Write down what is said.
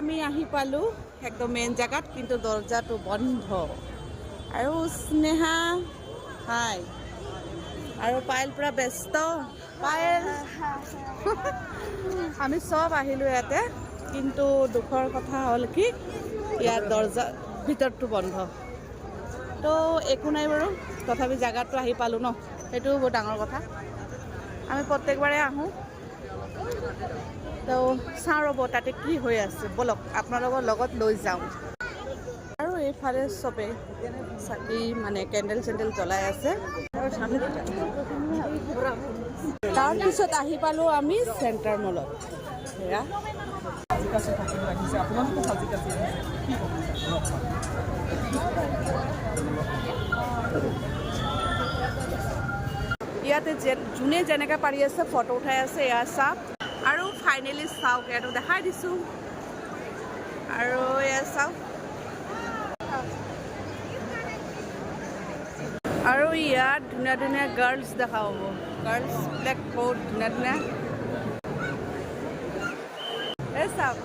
আমি আহি পালোঁ একদম মেইন জেগাত, কিন্তু দৰজাটো বন্ধ। আৰু স্নেহা হাই, আৰু পায়েল পুৰা ব্যস্ত। পায়েল আমি চব আহিলোঁ ইয়াতে, কিন্তু দুখৰ কথা হ'ল কি ইয়াৰ দৰজা ভিতৰটো বন্ধ। তো একো নাই বাৰু, তথাপি জেগাটো আহি পালোঁ ন, সেইটো বহুত ডাঙৰ কথা। আমি প্ৰত্যেকবাৰে আহোঁ, তো চাওঁ ৰ'ব তাতে কি হৈ আছে, ব'লক আপোনালোকৰ লগত লৈ যাওঁ। আৰু এইফালে চবে চাকি মানে কেণ্ডেল চেণ্ডেল জ্বলাই আছে। তাৰপিছত আহি পালোঁ আমি চেণ্টাৰ মলত। সেয়া ইয়াতে যোনে যেনেকৈ পাৰি আছে ফটো উঠাই আছে, এয়া চাওক। আৰু ফাইনেলি চাওক, ইয়াতো দেখাই দিছোঁ। আৰু এয়া চাওক, আৰু ইয়াত ধুনীয়া ধুনীয়া গাৰ্লছ দেখা পাব। গাৰ্লছবিলাক বহুত ধুনীয়া ধুনীয়া। এই চাওক